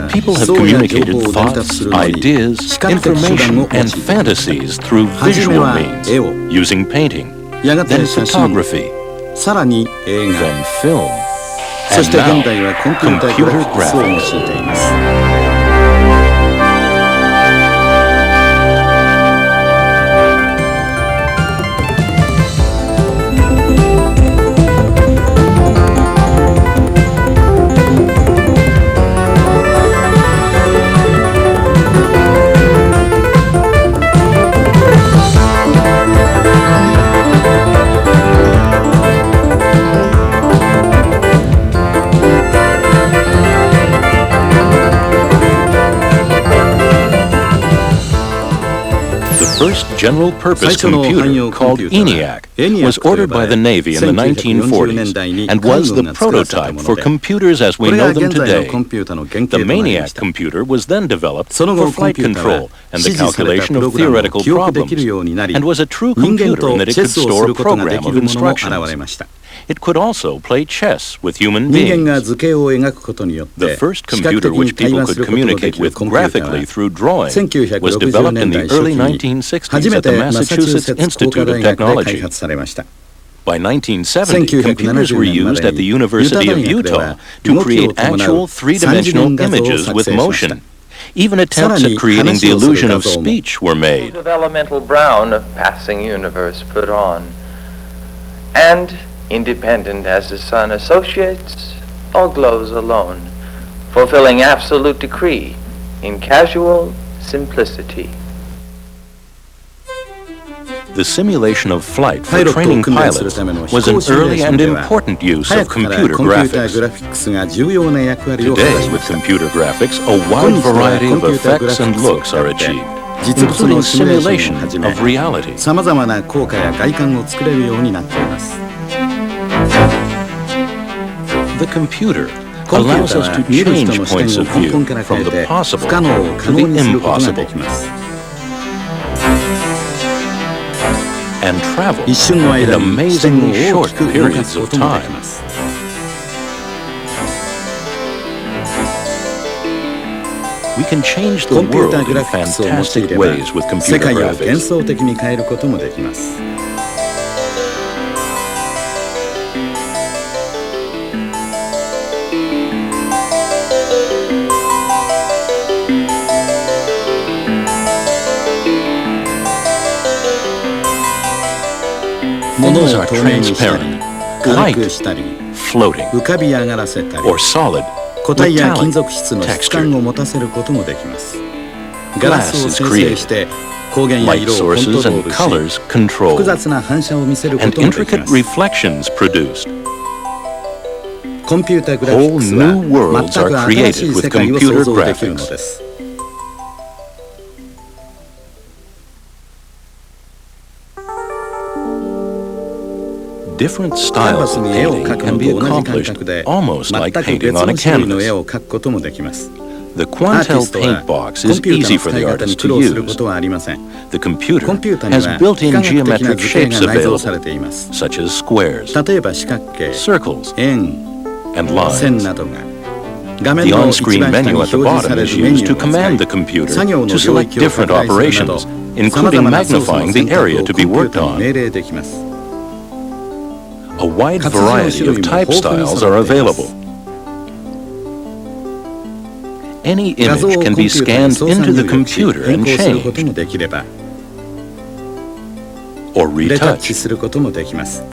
People have communicated thoughts, ideas, information, and fantasies through visual means, using painting, then photography, then film, and now computer graphics. The first general-purpose computer, called ENIAC, was ordered by the Navy in the 1940s and was the prototype for computers as we know them today. The MANIAC computer was then developed for flight control and the calculation of theoretical problems, and was a true computer in that it could store a program of instructions. It could also play chess with human beings. The first computer which people could communicate with graphically through drawing was developed in the early 1960s at the Massachusetts Institute of Technology. By 1970, computers were used at the University of Utah to create actual three-dimensional images with motion. Even attempts at creating the illusion of speech were made. Of elemental brown of passing universe put on, and independent as the sun associates or glows alone, fulfilling absolute decree in casual simplicity. The simulation of flight for training pilots was an early and important use of computer graphics. Today, with computer graphics, a wide variety of effects and looks are achieved, including simulation of reality. The computer allows us to change points of view from the possible to the impossible, and travel in amazingly short periods of time. We can change the world in fantastic ways with computer graphics. Things are transparent, light, floating, or solid, metallic, textured. Glass is created, light sources and colors controlled, and intricate reflections produced. Whole new worlds are created with computer graphics. Different styles of painting can be accomplished almost like painting on a canvas. The Quantel paint box is easy for the artist to use. The computer has built-in geometric shapes available, such as squares, circles, and lines. The on-screen menu at the bottom is used to command the computer to select different operations, including magnifying the area to be worked on. A wide variety of type styles are available. Any image can be scanned into the computer and changed, or retouched.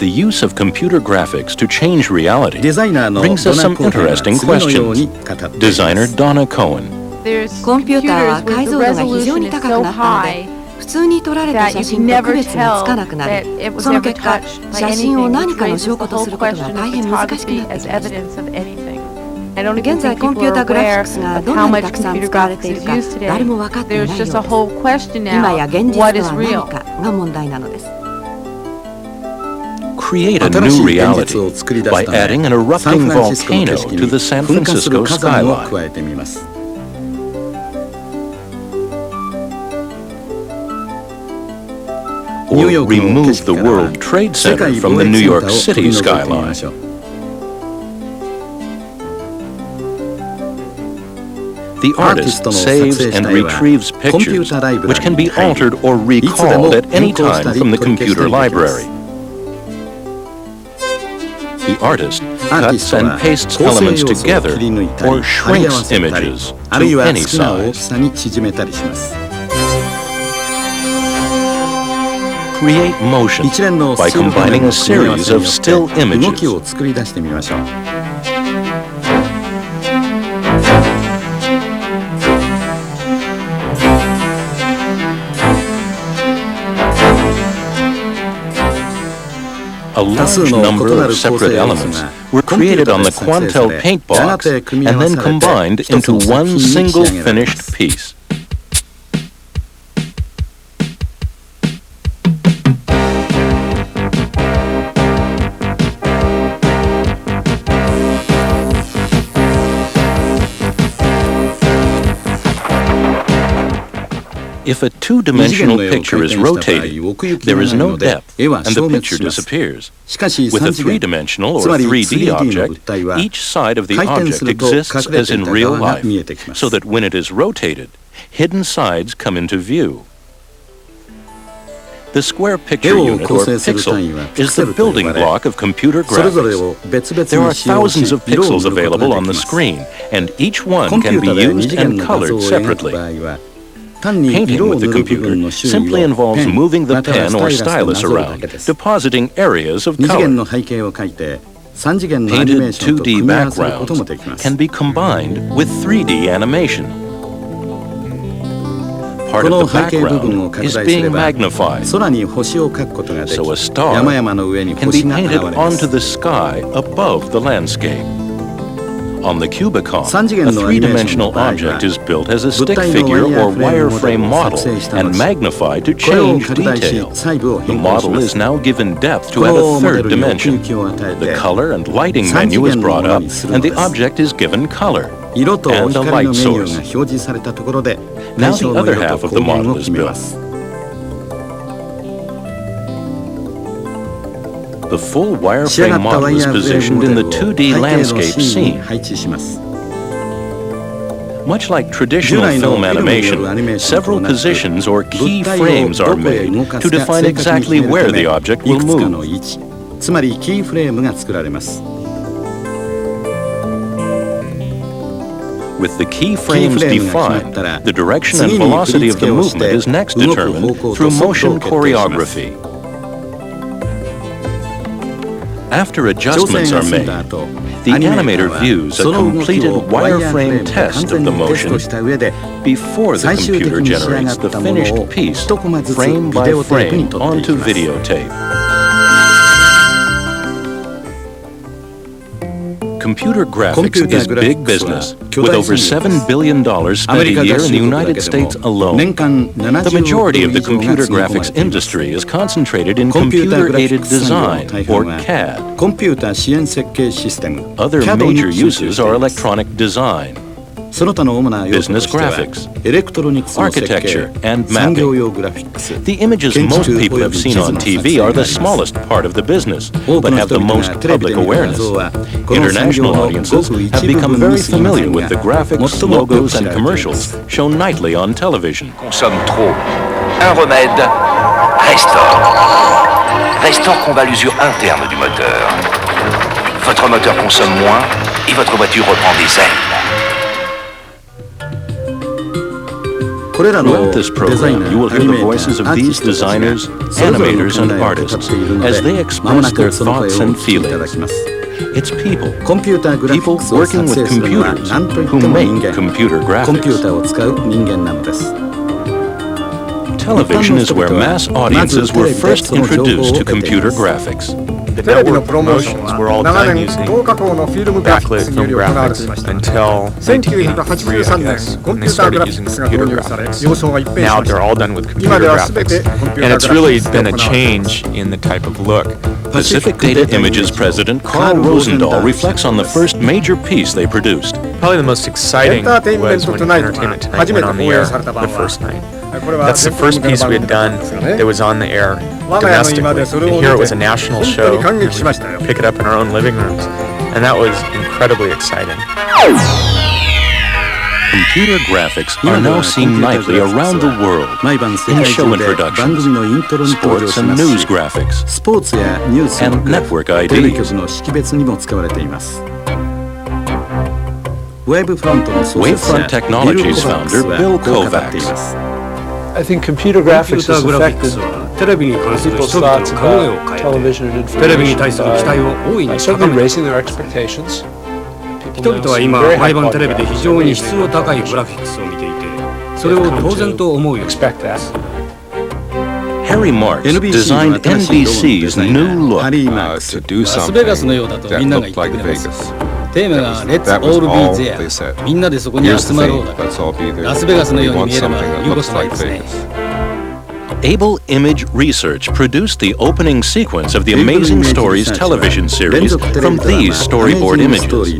The use of computer graphics to change reality brings us some interesting questions. Designer Donna Cohen. コンピューターは解像度が非常に高くなったので、普通に撮られた写真と区別がつかなくなり、その結果、写真を何かの証拠とすることが大変難しくなってきました。現在コンピュータグラフィックスがどんなにたくさん使われているか誰も分かっていないようです。今や現実とは何かが問題なのです。Create a new reality by adding an erupting volcano to the San Francisco skyline. Or remove the World Trade Center from the New York City skyline. The artist saves and retrieves pictures which can be altered or recalled at any time from the computer library. The artist cuts and pastes elements together or shrinks images to any size. Create motion by combining a series of still images. A large number of separate elements were created on the Quantel paint box and then combined into one single finished piece. If a two-dimensional picture is rotated, there is no depth, and the picture disappears. With a three-dimensional or 3D object, each side of the object exists as in real life, so that when it is rotated, hidden sides come into view. The square picture unit, or pixel, is the building block of computer graphics. There are thousands of pixels available on the screen, and each one can be used and colored separately. Painting with the computer simply involves moving the pen or stylus around, depositing areas of color. Painted 2D backgrounds can be combined with 3D animation. Part of the background is being magnified, so a star can be painted onto the sky above the landscape. On the Cubicon, a three-dimensional object is built as a stick figure or wireframe model and magnified to change detail. The model is now given depth to add a third dimension. The color and lighting menu is brought up, and the object is given color and a light source. Now the other half of the model is built. The full wireframe model is positioned in the 2D landscape scene. Much like traditional film animation, several positions or key frames are made to define exactly where the object will move. With the key frames defined, the direction and velocity of the movement is next determined through motion choreography. After adjustments are made, the animator views a completed wireframe test of the motion before the computer generates the finished piece frame by frame onto videotape. Computer graphics is big business, with over $7 billion spent a year in the United States alone. The majority of the computer graphics industry is concentrated in computer-aided design, or CAD. Other major uses are electronic design, business graphics, architecture, and mapping. The images most people have seen on TV are the smallest part of the business, but have the most public awareness. International audiences have become very familiar with the graphics, logos, and commercials shown nightly on television. Consomme trop. Un remède, Restore. Restore combat l'usure interne du moteur. Votre moteur consomme moins et votre voiture reprend des ailes. Throughout this program, you will hear the voices of these designers, animators, and artists as they express their thoughts and feelings. It's people working with computers who make computer graphics. Television is where mass audiences were first introduced to computer graphics. the network promotions were all done using backlit film graphics until 1983, I guess, when they started using computer graphics. Now they're all done with computer graphics, and it's really been a change in the type of look. Pacific Data Images president Carl Rosendahl reflects on the first major piece they produced. Probably the most exciting was when Entertainment Tonight went on the air the first night. That's the first piece we had done that was on the air domestically. And here it was a national show. And we could pick it up in our own living rooms. And that was incredibly exciting. Computer graphics are now seen nightly around the world in show introductions, sports and news graphics, and network IDs. Wavefront Technologies founder Bill Kovacs. I think computer graphics has affected people's thoughts about television and information by certainly raising their expectations. 人々は今毎晩テレビで非常に質の高いグラフィックスを見ていて、それを当然と思うように。Harry Marks designed NBC's new look. To do something that looked like Vegas. テーマが Let's all be there みんなでそこに集まろうだからラスベガスのように見えれば言うことないですね。Able Image Research produced the opening sequence of the Amazing Stories television series from these storyboard images.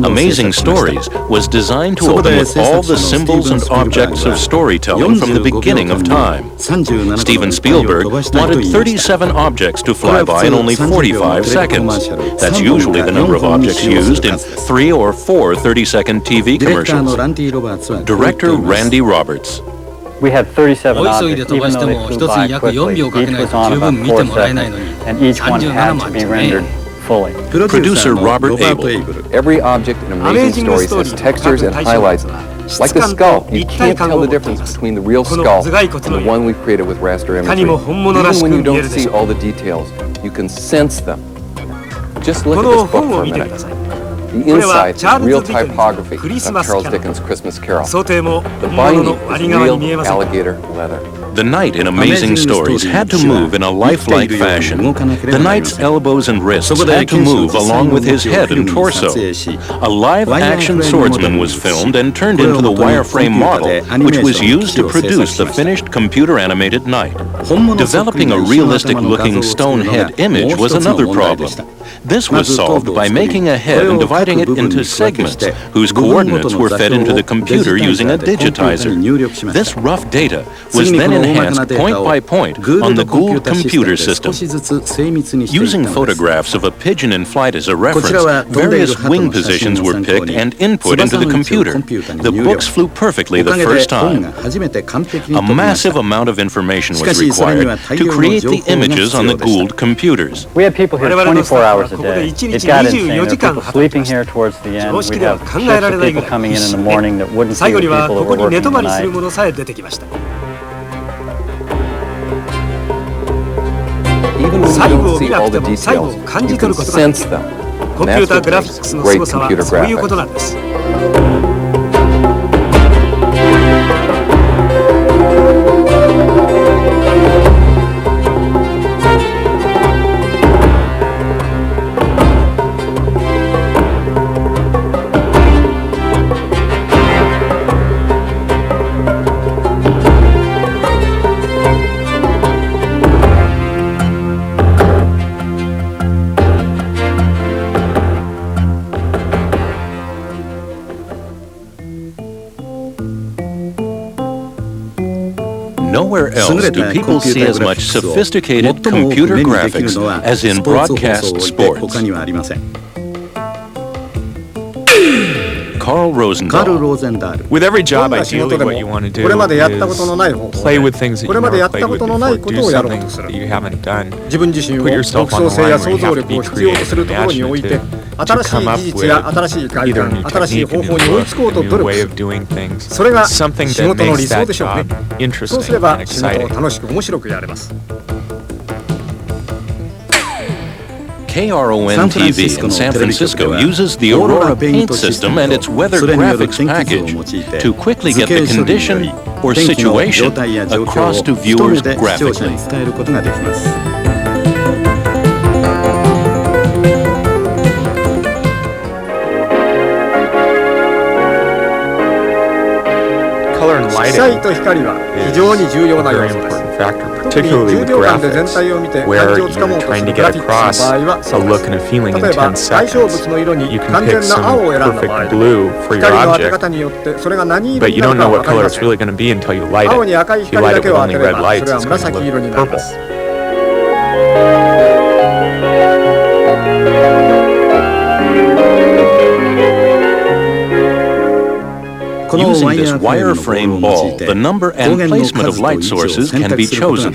Amazing Stories was designed to open with all the symbols and objects of storytelling from the beginning of time. Steven Spielberg wanted 37 objects to fly by in only 45 seconds. That's usually the number of objects used in 3 or 4 30-second TV commercials. Director Randy Roberts. We had 37 objects, even though they flew by quickly. Each was on about 4 seconds, and each one had to be rendered fully. Producer Robert Abel. Every object in Amazing Stories has textures and highlights. Like the skull, you can't tell the difference between the real skull and the one we've created with raster imagery. Even when you don't see all the details, you can sense them. Just look at this book for a minute. The inside is real typography of Charles Dickens' Christmas Carol. The binding is real alligator leather. The knight in Amazing Stories had to move in a lifelike fashion. The knight's elbows and wrists had to move along with his head and torso. A live-action swordsman was filmed and turned into the wireframe model, which was used to produce the finished computer-animated knight. Developing a realistic-looking stone head image was another problem. This was solved by making a head and dividing it into segments, whose coordinates were fed into the computer using a digitizer. This rough data was then enhanced point by point on the Gould computer system. Using photographs of a pigeon in flight as a reference, various wing positions were picked and input into the computer. The books flew perfectly the first time. A massive amount of information was required to create the images on the Gould computers. We had people here 24 hours a day. It got insane. There were people sleeping here towards the end. We'd have shifts of people coming in the morning that wouldn't see the people that were working the night. Even when you don't see all the details, you can sense them. And that's what makes great computer graphics. Nowhere else do people see as much sophisticated computer graphics as in broadcast sports. Carl Rosendahl. With every job, ideally, what you want to do is play with things that you've never played with before, do something that you haven't done, put yourself on the line where you have to be creative and imaginative to come up with either a new technique, a new look, a new way of doing things, something that makes that job interesting and exciting. KRON-TV in San Francisco uses the Aurora Paint system and its weather graphics package to quickly get the condition or situation across to viewers graphically. lighting is a very important factor, particularly with graphics, where you're trying to get across a look and a feeling in 10 seconds. You can pick some perfect blue for your object, but you don't know what color it's really going to be until you light it. If you light it with only red lights, it's going to look purple. Using this wireframe ball, the number and placement of light sources can be chosen.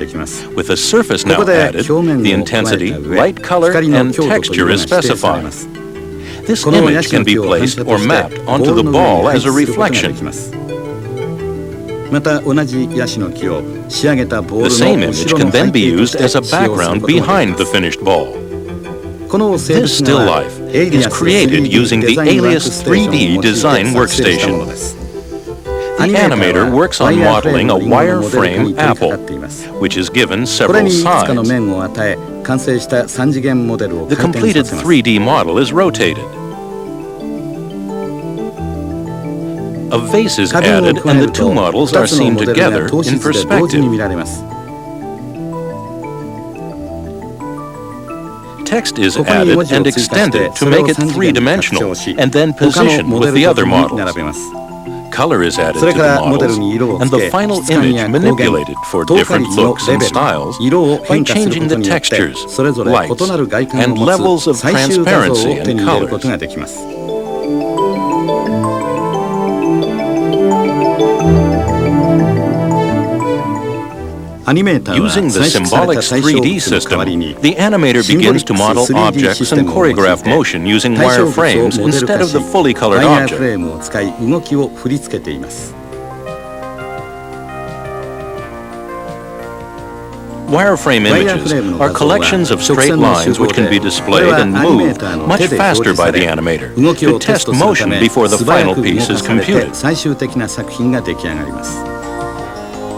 With a surface now added, the intensity, light color, and texture is specified. This image can be placed or mapped onto the ball as a reflection. The same image can then be used as a background behind the finished ball. This still life is created using the Alias 3D design workstation. The animator works on modeling a wireframe apple, which is given several sides. The completed 3D model is rotated. A vase is added and the two models are seen together in perspective. Text is added and extended to make it three-dimensional and then positioned with the other models. Color is added to the models, and the final image manipulated for different looks and styles by changing the textures, lights, and levels of transparency and colors. Using the Symbolics 3D system, the animator begins to model objects and choreograph motion using wireframes instead of the fully colored object. Wireframe images are collections of straight lines which can be displayed and moved much faster by the animator to test motion before the final piece is computed.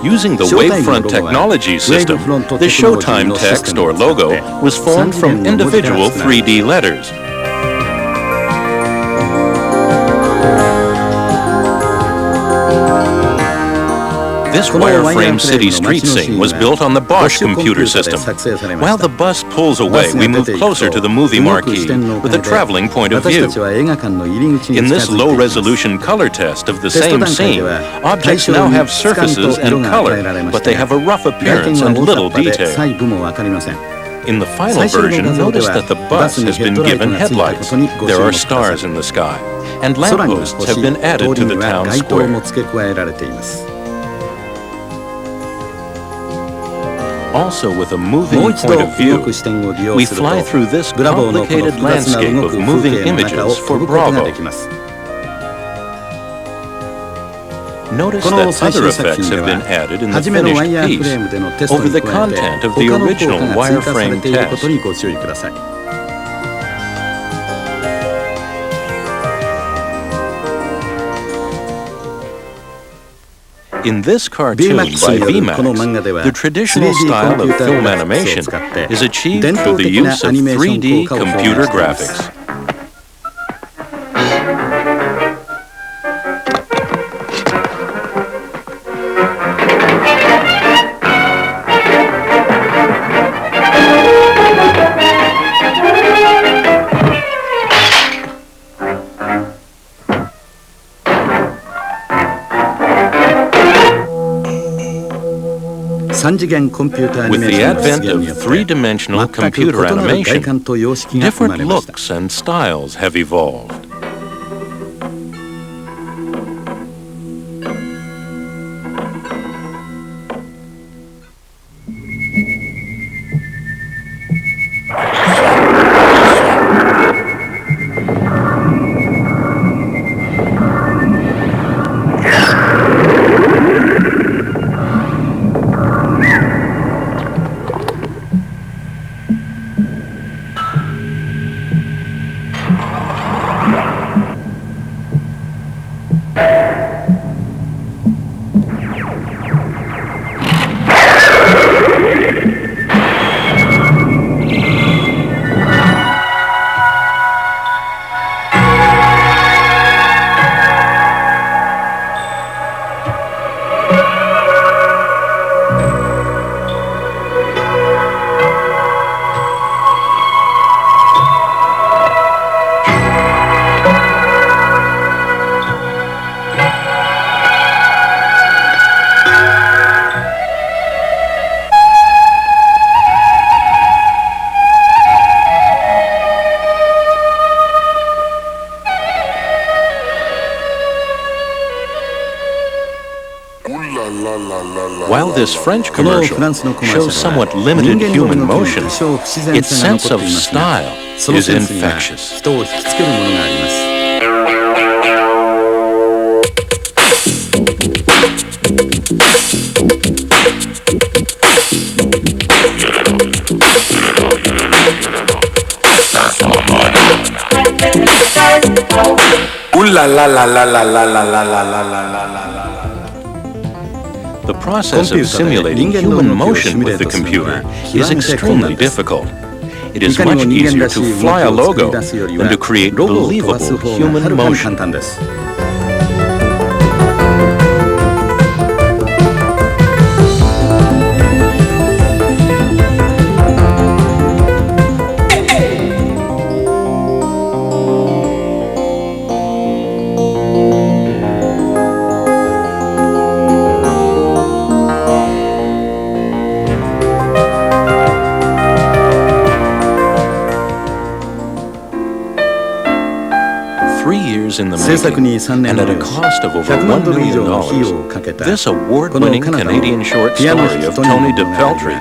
Using the Wavefront technology system, the Showtime text or logo was formed from individual 3D letters. This wireframe city street scene was built on the Bosch computer system. While the bus pulls away, we move closer to the movie marquee with a traveling point of view. In this low-resolution color test of the same scene, objects now have surfaces and color, but they have a rough appearance and little detail. In the final version, notice that the bus has been given headlights. There are stars in the sky, and lampposts have been added to the town square. Also, with a moving point of view, we fly through this complicated landscape of moving images for Bravo. Notice that other effects have been added in the finished piece over the content of the original wireframe test. In this cartoon by VMAX, the traditional style of film animation is achieved through the use of 3D computer graphics. With the advent of three-dimensional computer animation, different looks and styles have evolved. While this French commercial shows somewhat limited human motion, its sense of style is infectious. The process of simulating human motion with the computer is extremely difficult. It is much easier to fly a logo than to create believable human motion. In the making, and at a cost of over $1 million, this award-winning Canadian short story of Tony DePeltry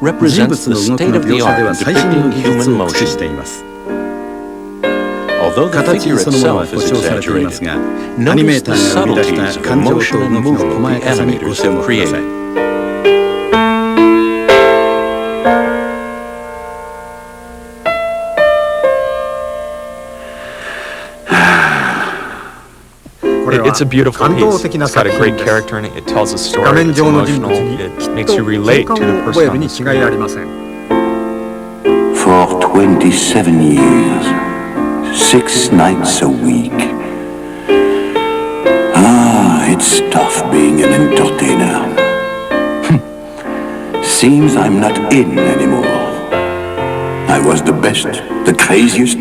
represents the state-of-the-art in depicting human motion. Although the figure itself is exaggerated, notice the subtleties of motion and movement the animators have created. It's a beautiful piece. It's got a great character in it. It tells a story. It's emotional. It makes you relate to the person on the screen. For 27 years, 6 nights a week. It's tough being an entertainer. Seems I'm not in anymore. I was the best, the craziest.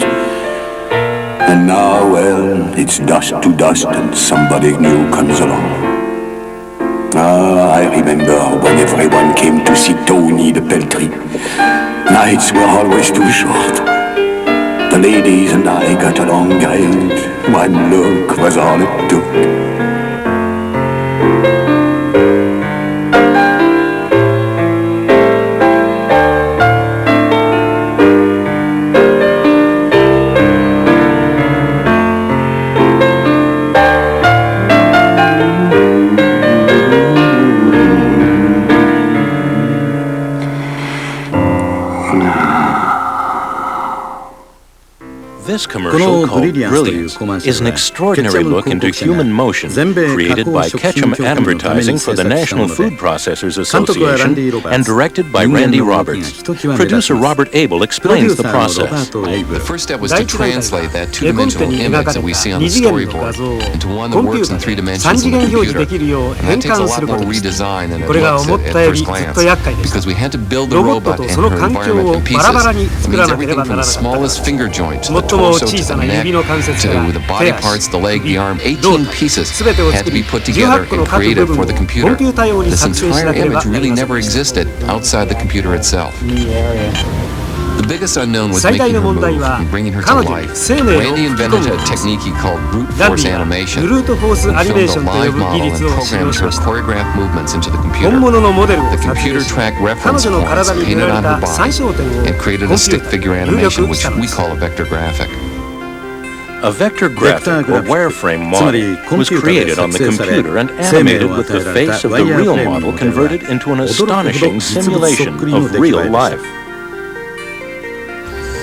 And now, well, it's dust to dust and somebody new comes along. I remember when everyone came to see Tony DePeltry. Nights were always too short. The ladies and I got along great. One look was all it took. This commercial, called Brilliance, is an extraordinary look into human motion created by Ketchum Advertising for the National Food Processors Association and directed by Randy Roberts. Producer Robert Abel explains the process. The first step was to translate that two-dimensional image that we see on the storyboard into one that works in 3 dimensions on the computer. And that takes a lot more redesign than it looks at first glance, because we had to build the robot and her environment in pieces. That means everything from the smallest finger joint to the torso to the neck to the body parts, the leg, the arm, 18 pieces had to be put together and created for the computer. This entire image really never existed outside the computer itself. The biggest unknown was making her move and bringing her to life. Randy invented a technique he called brute force animation. He filmed a live model and programmed her choreographed movements into the computer. The computer tracked reference points painted on her body and created a stick figure animation, which we call a vector graphic. A vector graphic or wireframe model was created on the computer and animated with the face of the real model converted into an astonishing simulation of real life.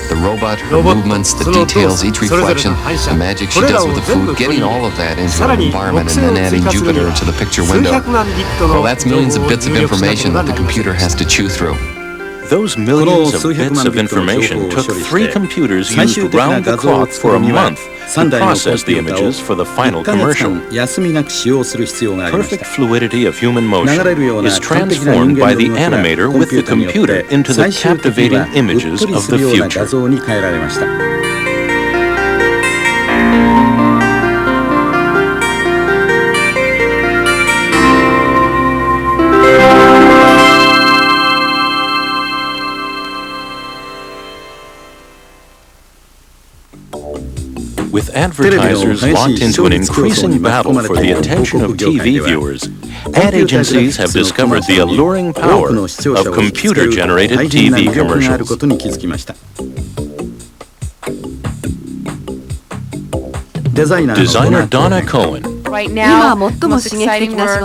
The robot, her movements, the details, each reflection, the magic she does with the food, getting all of that into her environment and then adding Jupiter to the picture window. Well, that's millions of bits of information that the computer has to chew through. Those millions of bits of information took 3 computers used round the clock for a month to process the images for the final commercial. Perfect fluidity of human motion is transformed by the animator with the computer into the captivating images of the future. With advertisers locked into an increasing battle for the attention of TV viewers, ad agencies have discovered the alluring power of computer-generated TV commercials. Designer Donna Cohen. Right now, the most exciting work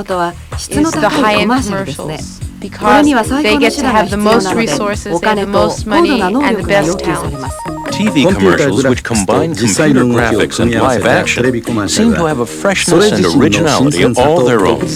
is the high-end commercials because they get to have the most resources, they have the most money, and the best talent. TV commercials which combine computer graphics and live action seem to have a freshness and originality all their own.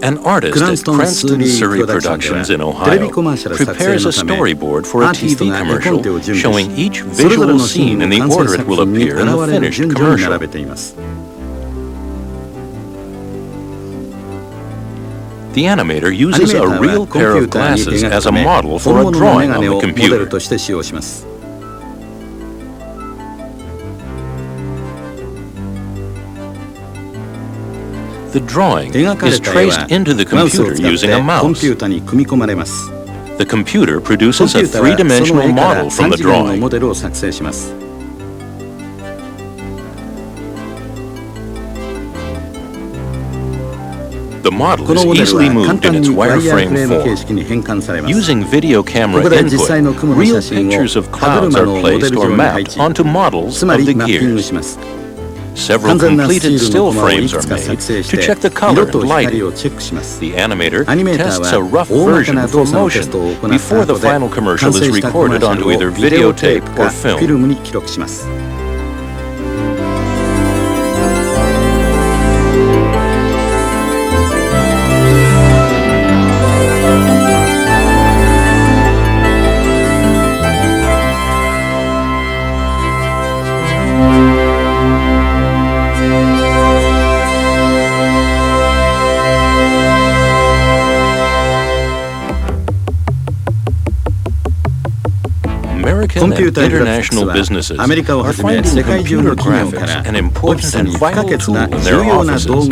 An artist at Cranston Surrey Productions in Ohio prepares a storyboard for a TV commercial showing each visual scene in the order it will appear in the finished commercial. The animator uses a real pair of glasses as a model for a drawing on the computer. The drawing is traced into the computer using a mouse. The computer produces a three-dimensional model from the drawing. The model is easily moved in its wireframe form. Using video camera input, real pictures of clouds are placed or mapped onto models of the gears. Several completed still frames are made to check the color and lighting. The animator tests a rough version for motion before the final commercial is recorded onto either videotape or film. American and international businesses are finding computer graphics an important and vital tool in their offices.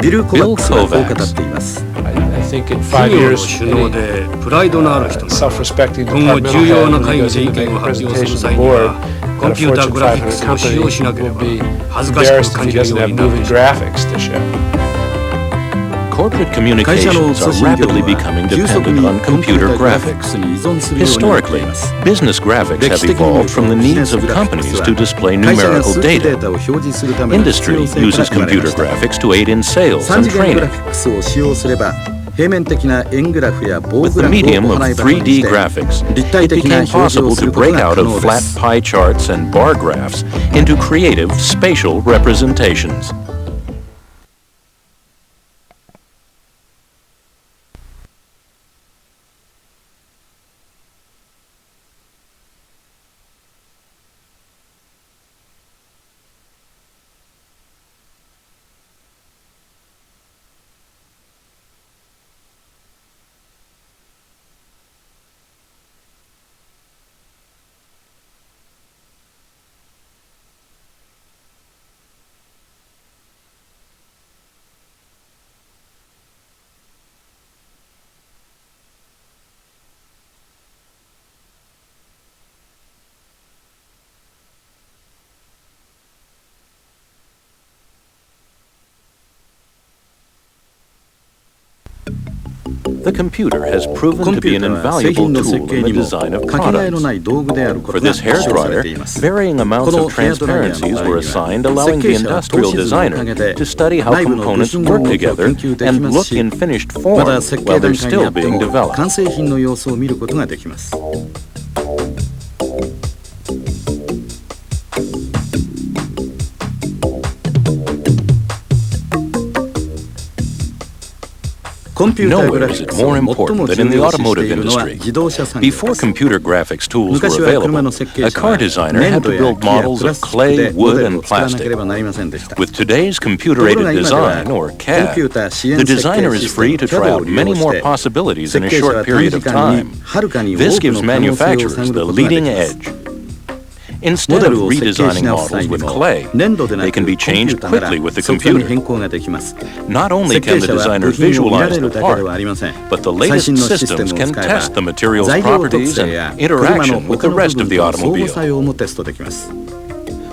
Bill Kovacs. I think in 5 years, self-respecting departmental head who goes in to make a presentation to the board at a Fortune 500 company will be embarrassed if he doesn't have moving graphics to show. Corporate communications are rapidly becoming dependent on computer graphics. Historically, business graphics have evolved from the needs of companies to display numerical data. Industry uses computer graphics to aid in sales and training. With the medium of 3D graphics, it became possible to break out of flat pie charts and bar graphs into creative spatial representations. The computer has proven to be an invaluable tool in the design of products. For this hairdryer, varying amounts of transparencies were assigned, allowing the industrial designer to study how components work together and look in finished form while they're still being developed. Nowhere is it more important than in the automotive industry. Before computer graphics tools were available, a car designer had to build models of clay, wood, and plastic. With today's computer-aided design, or CAD, the designer is free to try out many more possibilities in a short period of time. This gives manufacturers the leading edge. Instead of redesigning models with clay, they can be changed quickly with the computer. Not only can the designer visualize the part, but the latest systems can test the material's properties and interaction with the rest of the automobile.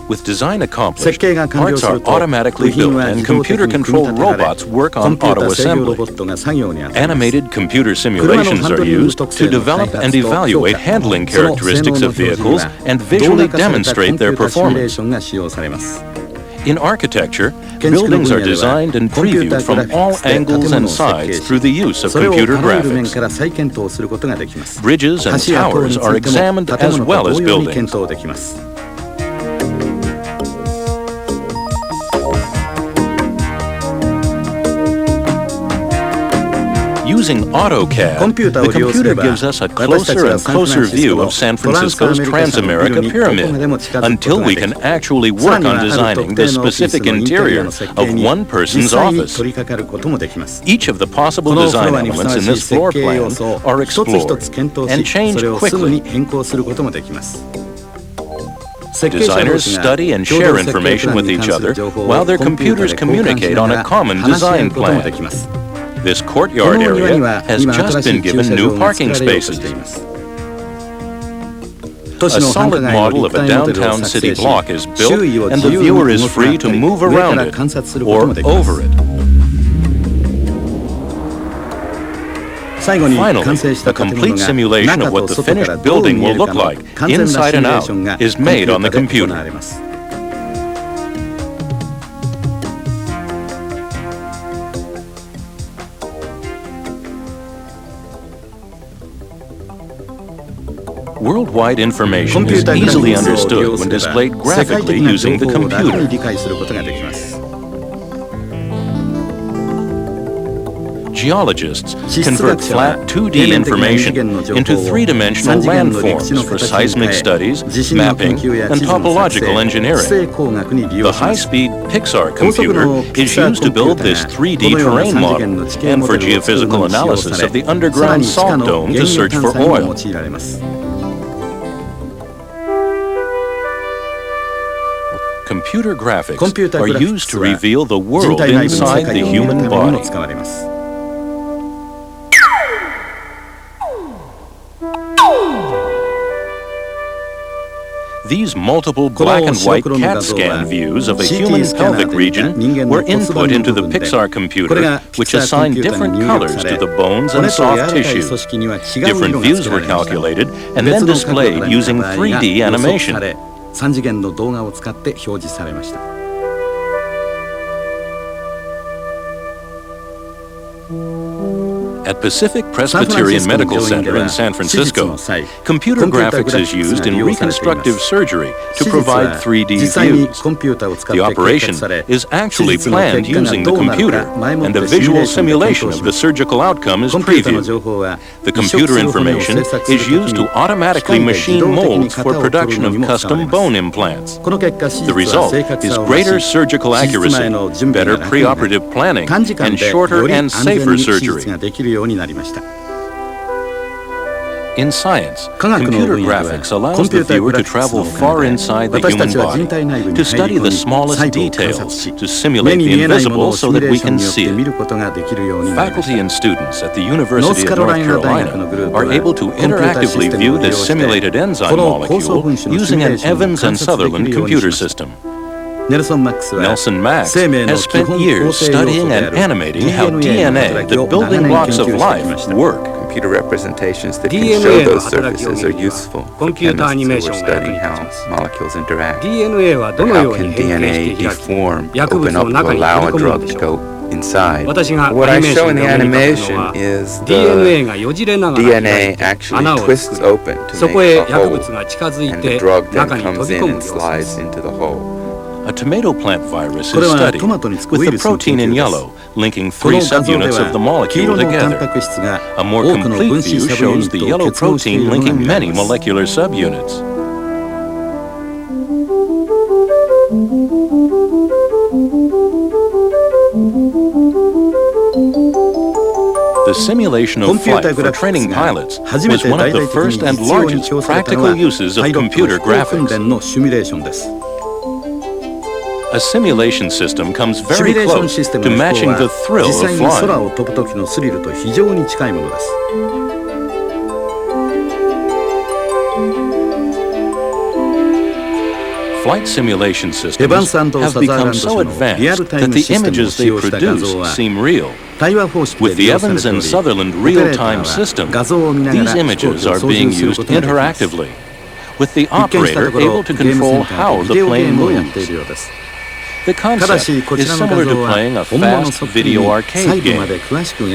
With design accomplished, parts are automatically built and computer-controlled robots work on auto-assembly. Animated computer simulations are used to develop and evaluate handling characteristics of vehicles and visually demonstrate their performance. In architecture, buildings are designed and previewed from all angles and sides through the use of computer graphics. Bridges and towers are examined as well as buildings. Using AutoCAD, the computer gives us a closer and closer view of San Francisco's Transamerica Pyramid, until we can actually work on designing the specific interior of one person's office. Each of the possible design elements in this floor plan are explored and changed quickly. Designers study and share information with each other while their computers communicate on a common design plan. This courtyard area has just been given new parking spaces. A solid model of a downtown city block is built, and the viewer is free to move around it or over it. Finally, a complete simulation of what the finished building will look like, inside and out, is made on the computer. Worldwide information is easily understood when displayed graphically using the computer. Geologists convert flat 2D information into three-dimensional landforms for seismic studies, mapping, and topological engineering. The high-speed Pixar computer is used to build this 3D terrain model and for geophysical analysis of the underground salt dome to search for oil. Computer graphics are used to reveal the world inside the human body. These multiple black and white CAT scan views of a human pelvic region were input into the Pixar computer, which assigned different colors to the bones and soft tissue. Different views were calculated and then displayed using 3D animation. 3次元の動画を使って表示されました。 At Pacific Presbyterian Medical Center in San Francisco, computer graphics is used in reconstructive surgery to provide 3D views. The operation is actually planned using the computer, and a visual simulation of the surgical outcome is previewed. The computer information is used to automatically machine molds for production of custom bone implants. The result is greater surgical accuracy, better preoperative planning, and shorter and safer surgery. In science, computer graphics allows the viewer to travel far inside the human body, to study the smallest details, to simulate the invisible so that we can see it. Faculty and students at the University of North Carolina are able to interactively view this simulated enzyme molecule using an Evans and Sutherland computer system. Nelson Max has spent years studying and animating how DNA, the building blocks of life, work. Computer representations that can show those surfaces are useful for chemists who are studying how molecules interact. How can DNA deform, open up to allow a drug to go inside? What I show in the animation is the DNA actually twists open to make a hole, and the drug then comes in and slides into the hole. A tomato plant virus is studied with the protein in yellow linking 3 subunits of the molecule together. A more complete view shows the yellow protein linking many molecular subunits. The simulation of flight for training pilots was one of the first and largest practical uses of computer graphics. A simulation system comes very close to matching the thrill of flying. Flight simulation systems have become so advanced that the images they produce seem real. With the Evans and Sutherland real-time system, these images are being used interactively, with the operator able to control how the plane moves. The concept is similar to playing a fast video arcade game,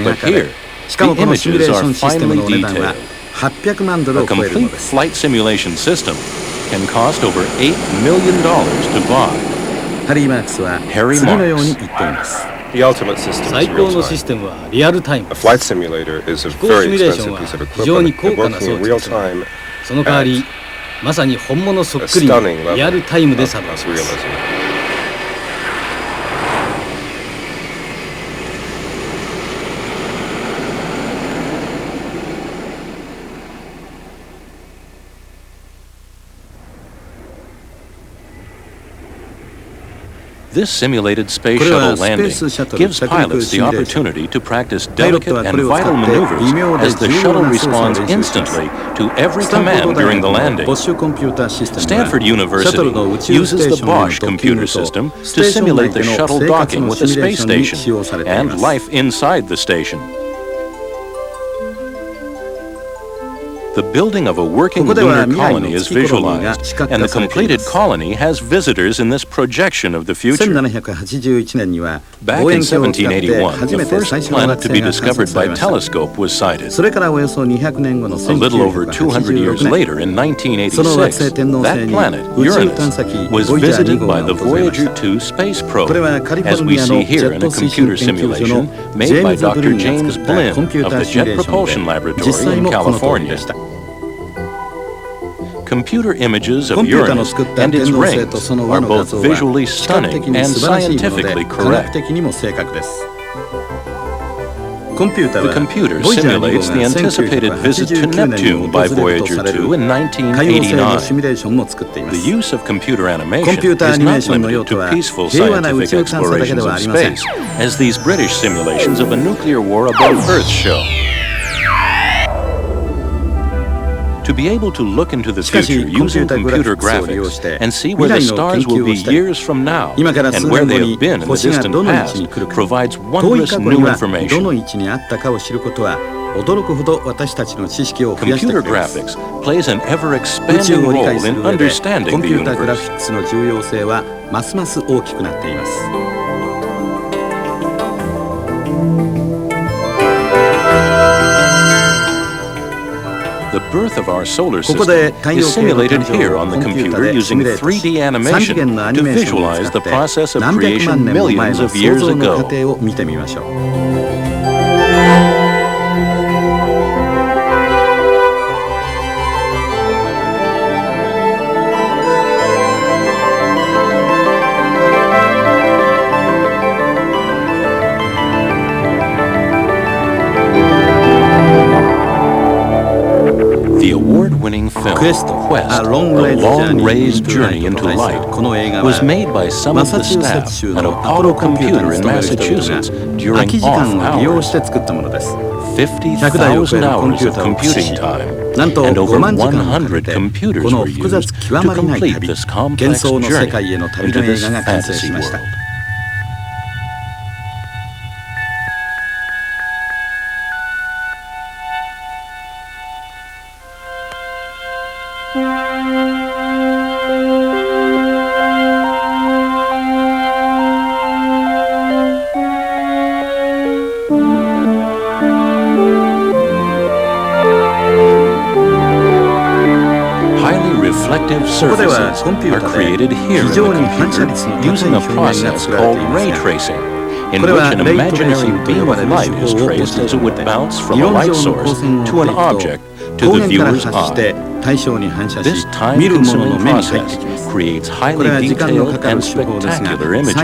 but here, the images are finely detailed. A complete flight simulation system can cost over $8 million to buy. Harry Marks. The ultimate system is real-time. A flight simulator is a very expensive piece of equipment, and working in real time at a stunning level of realism. This simulated space shuttle landing gives pilots the opportunity to practice delicate and vital maneuvers as the shuttle responds instantly to every command during the landing. Stanford University uses the Bosch computer system to simulate the shuttle docking with a space station and life inside the station. The building of a working lunar colony is visualized, and the completed colony has visitors in this projection of the future. Back in 1781, the first planet to be discovered by telescope was sighted. A little over 200 years later, in 1986, that planet, Uranus, was visited by the Voyager 2 space probe, as we see here in a computer simulation made by Dr. James Blinn of the Jet Propulsion Laboratory in California. Computer images of Uranus and its rings are both visually stunning and scientifically correct. The computer simulates the anticipated visit to Neptune by Voyager 2 in 1989. The use of computer animation is not limited to peaceful scientific explorations of space, as these British simulations of a nuclear war above Earth show. To be able to look into the future using computer graphics and see where the stars will be years from now and where they have been in the distant past provides wondrous new information. Computer graphics plays an ever-expanding role in understanding the universe. The birth of our solar system is simulated here on the computer using 3D animation to visualize the process of creation millions of years ago. The award-winning film, Quest, A Long-Raised Journey into Light, was made by some of the staff at Apollo Computer in Massachusetts during off hours. 50,000 hours of computing time, and over 100 computers were used to complete this complex journey into this fantasy world. reflective surfaces are created here in the computer using a process called ray tracing, in which an imaginary beam of light is traced as it would bounce from a light source to an object to the viewer's eye. This time-consuming process creates highly detailed and spectacular images.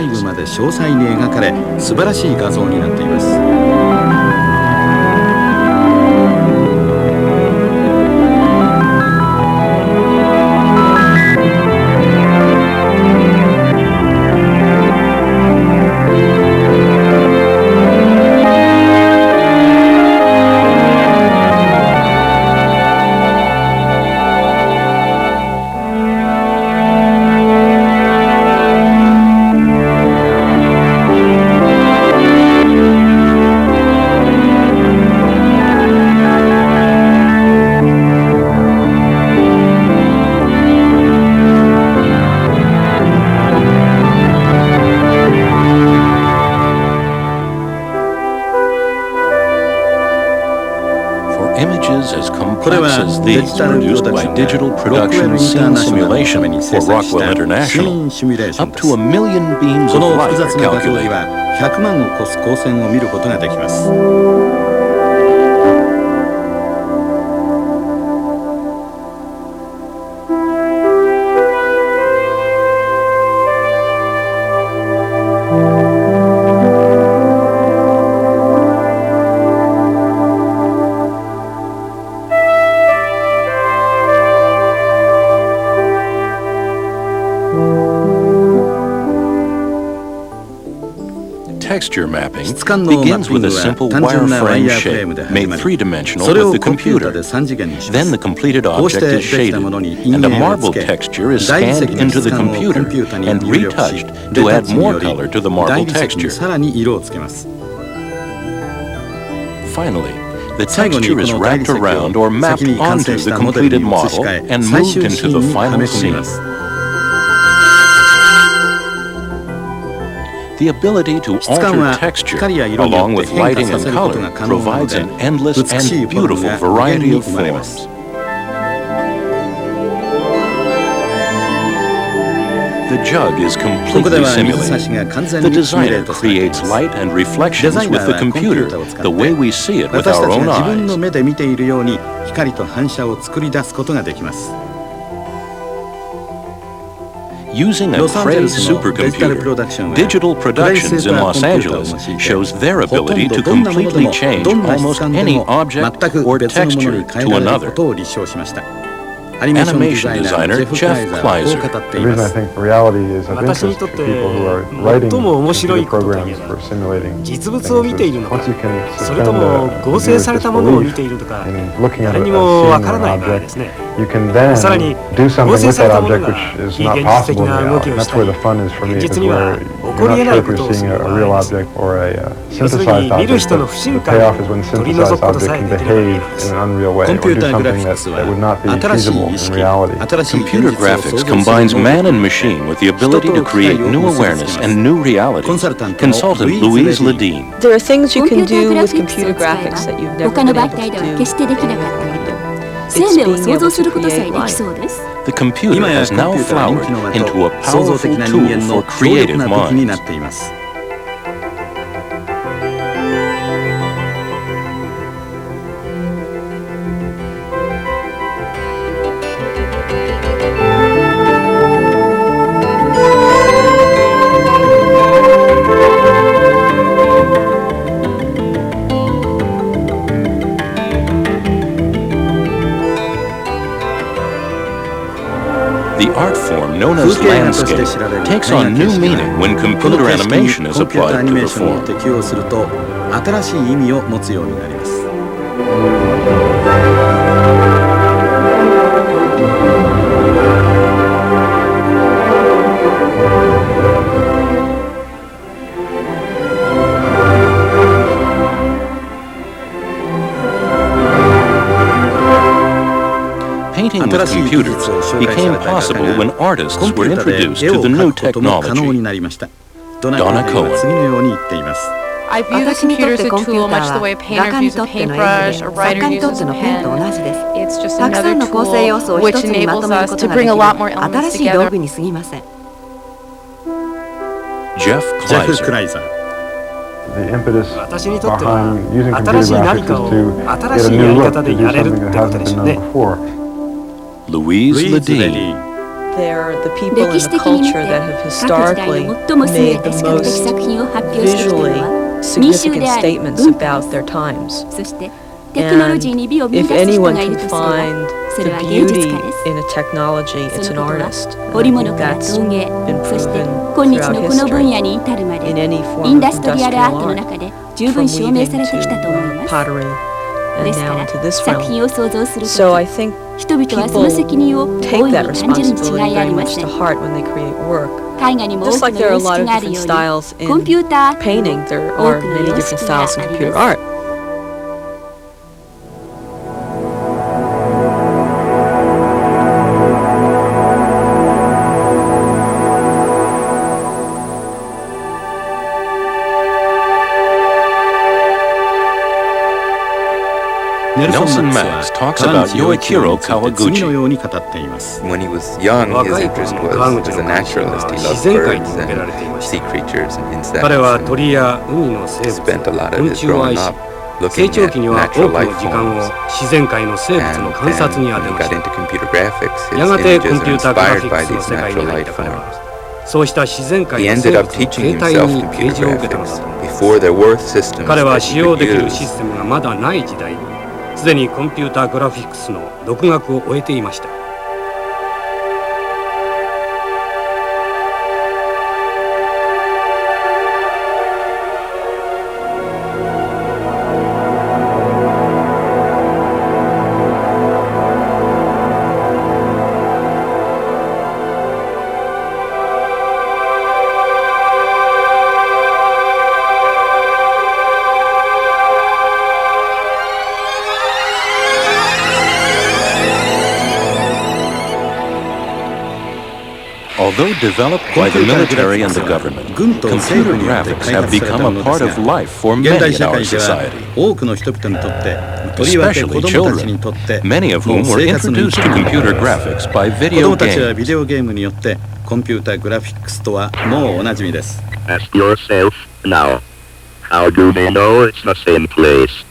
Images as complex as these produced by Digital Production Scene Simulation for Rockwell International, up to 1 million beams of light are calculated. Texture mapping begins with a simple wireframe shape made three-dimensional with the computer. Then the completed object is shaded, and a marble texture is scanned into the computer and retouched to add more color to the marble texture. Finally, the texture is wrapped around or mapped onto the completed model and moved into the final scene. The ability to alter texture, along with lighting and color, provides an endless and beautiful variety of forms. The jug is completely simulated. The designer creates light and reflections with the computer, the way we see it with our own eyes. Using a Cray supercomputer, Digital Productions in Los Angeles shows their ability to completely change almost any object or texture to another. Animation designer Jeff Kleiser. The reason I think reality is of interest to people who are writing computer programs for simulating things is once you can suspend the viewer's disbelief in looking at a scene or an object, you can then do something with that object which is not possible in reality. That's where the fun is for me, is where you're not sure if you're seeing a real object or a synthesized object, but the payoff is when the synthesized object can behave in an unreal way or do something that would not be feasible in reality. Computer graphics combines man and machine with the ability to create new awareness and new realities. Consultant Louise Ledeen. There are things you can do with computer graphics that you've never been able to do. It's being able to create light. The computer has now flowered into a powerful tool for creative minds. The art form known as landscape takes on new meaning when computer animation is applied to the form. Painting with computers became possible when artists were introduced to the new technology. Donna Cohen. I view the computer as a tool much the way a painter views a paintbrush, a writer uses a pen. It's just another tool which enables us to bring a lot more elements together. Jeff Kleiser. The impetus behind using computer graphics is to get a new look, to do something that hasn't been done before. Louise Ledeen. They're the people in the culture that have historically made the most visually significant statements about their times. And if anyone can find the beauty in a technology, it's an artist. And I think that's been proven throughout history in any form of industrial art, from weaving to pottery and now into this realm. So I think people take that responsibility very much to heart when they create work. Just like there are a lot of different styles in painting, there are many different styles in computer art. Nelson Max talks about Yoichiro Kawaguchi. When he was young, his interest was as a naturalist. He loved birds and sea creatures and insects. He spent a lot of his growing up looking at natural life forms. And then when he got into computer graphics, his images are inspired by these natural light forms. He ended up teaching himself computer graphics before there were systems that he could use. すでにコンピューターグラフィックスの独学を終えていました。Although developed by the military and the government, computer graphics have become a part of life for many in our society, especially children, many of whom were introduced to computer graphics by video games. Ask yourself now, how do they know it's the same place?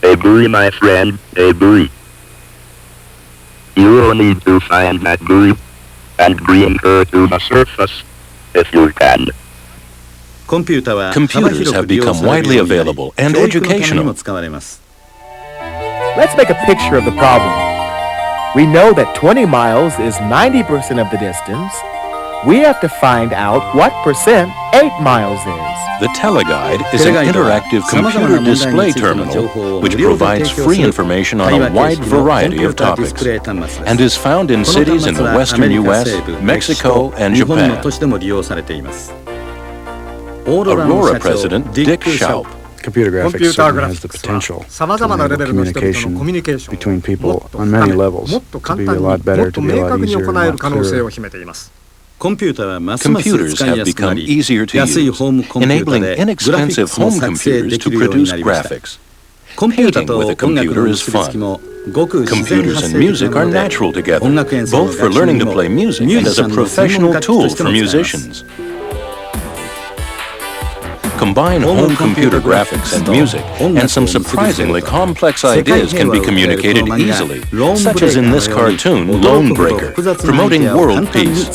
Agree, my friend, agree. You will need to find that group and bring her to the surface, if you can. Computers have become widely available and educational. Let's make a picture of the problem. We know that 20 miles is 90% of the distance. We have to find out what percent 8 miles is. The Teleguide is an interactive computer display terminal which provides free information on a wide variety of topics and is found in cities in the western U.S., Mexico, and Japan. Aurora President Dick Schaub. Computer graphics certainly has the potential to enable communication between people on many levels to be a lot better, to be a lot easier, and a lot clearer. Computers have become easier to use, enabling inexpensive home computers to produce graphics. Painting with a computer is fun. Computers and music are natural together, both for learning to play music and as a professional tool for musicians. Combine home computer graphics and music, and some surprisingly complex ideas can be communicated easily, such as in this cartoon, Lone Breaker, promoting world peace.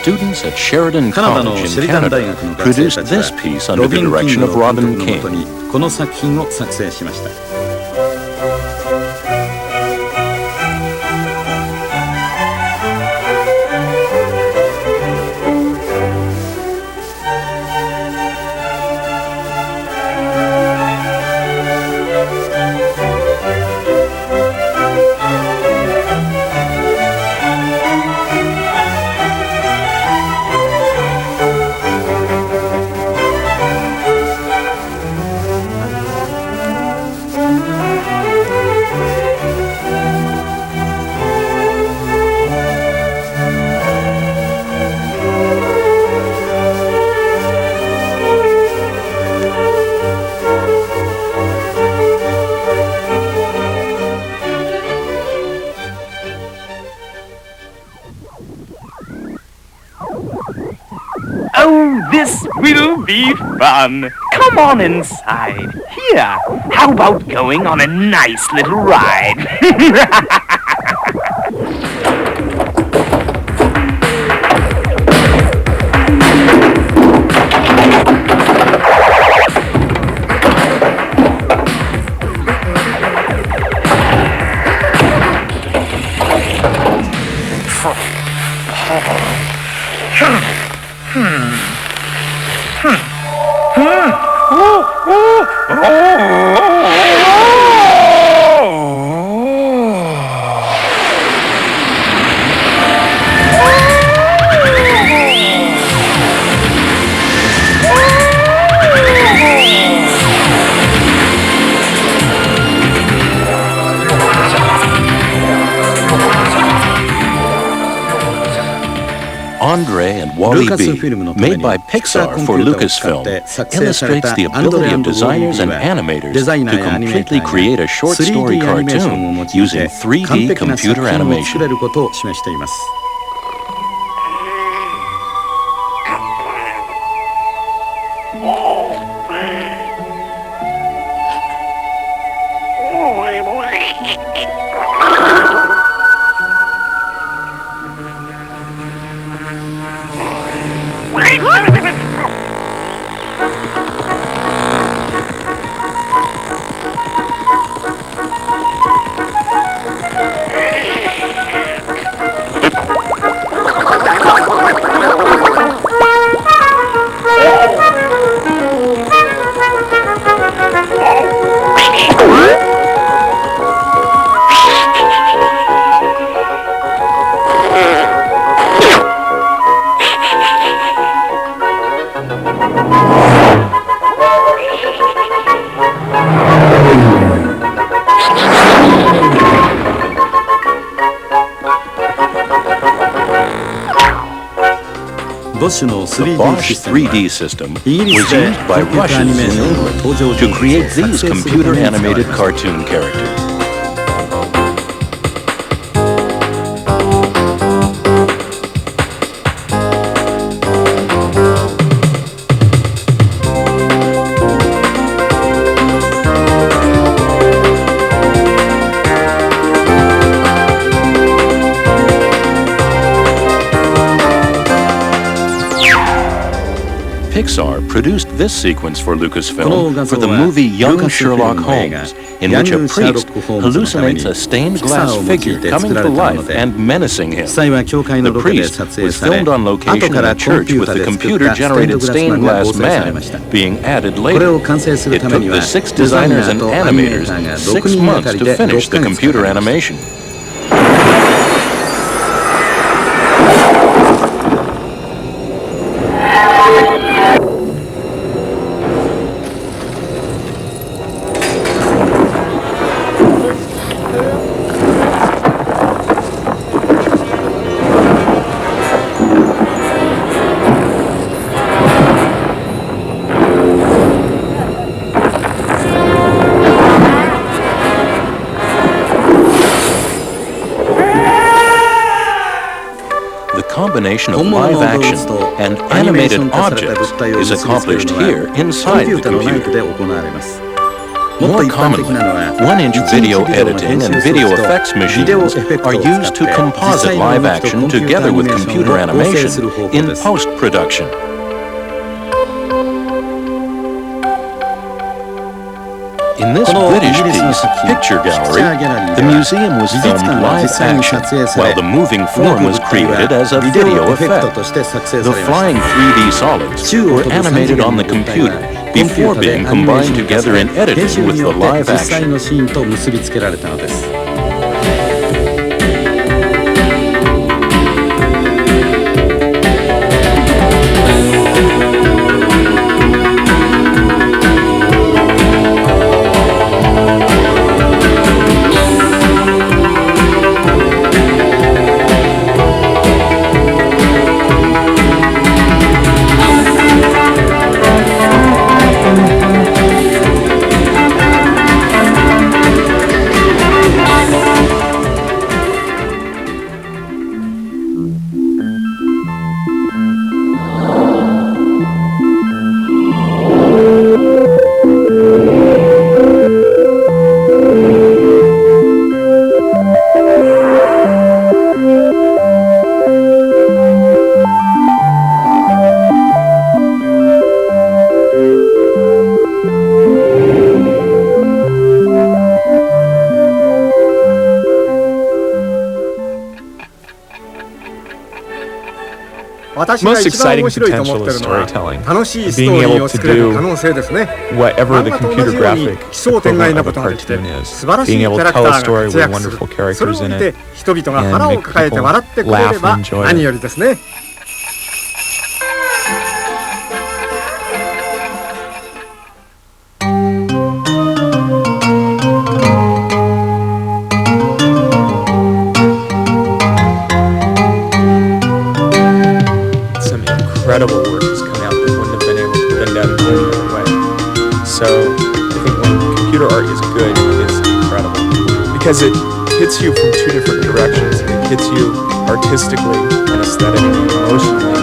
Students at Sheridan College in Canada produced this piece under the direction of Robin King. This will be fun. Come on inside. Here, how about going on a nice little ride? Andre and Wall-E B, made by Pixar for Lucasfilm, illustrates the ability of designers and animators to completely create a short story cartoon using 3D computer animation. The Bosch 3D system was used by Russians in England to create these computer-animated cartoon characters. Pixar produced this sequence for Lucasfilm for the movie Young Sherlock Holmes, in which a priest hallucinates a stained glass figure coming to life and menacing him. The priest was filmed on location in a church with the computer-generated stained glass man being added later. It took the 6 designers and animators 6 months to finish the computer animation. Combination of live action and animated objects is accomplished here inside the computer. More commonly, 1-inch video editing and video effects machines are used to composite live action together with computer animation in post-production. In this British piece, Picture Gallery, the museum was filmed live action, while the moving form was created as a video effect. The flying 3D solids were animated on the computer before being combined together in editing with the live action. most exciting potential is storytelling. Being able to do whatever the computer graphic equivalent of a cartoon is. Being able to tell a story with wonderful characters in it and make people laugh and enjoy it. Incredible work has come out that wouldn't have been done any other way. So I think when computer art is good, it's incredible because it hits you from two different directions. It hits you artistically and aesthetically, emotionally,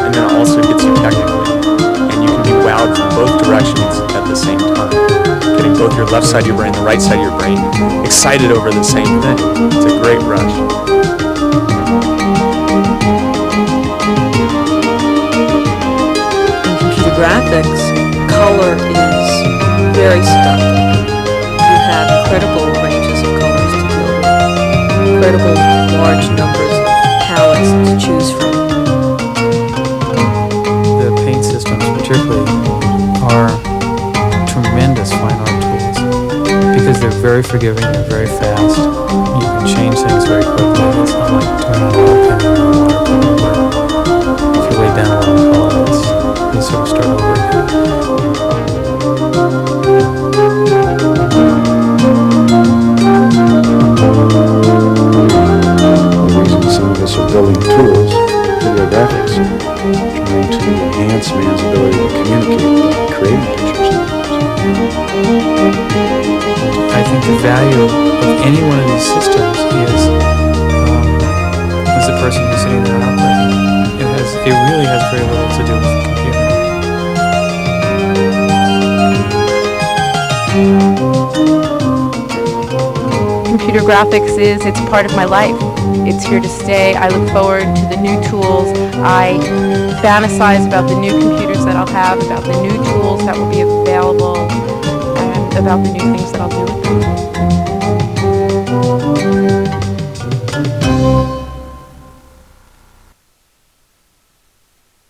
and then it also hits you technically. And you can be wowed from both directions at the same time, getting both your left side of your brain, the right side of your brain excited over the same thing. It's a great rush. Graphics, color is very seductive. You have incredible ranges of colors to deal with, incredible large numbers of palettes to choose from. The paint systems particularly are tremendous fine art tools because they're very forgiving, they're very fast, you can change things very quickly. It's not like doing an oil painting or a watercolor where if you lay down one color, you sort of start over again. The reason some of us are building tools, video graphics, trying to enhance man's ability to communicate by creating pictures. I think the value of any one of these systems is the person who's sitting there operating. It really has very little to do with the computer. Computer graphics it's part of my life. It's here to stay. I look forward to the new tools. I fantasize about the new computers that I'll have, about the new tools that will be available, and about the new things that I'll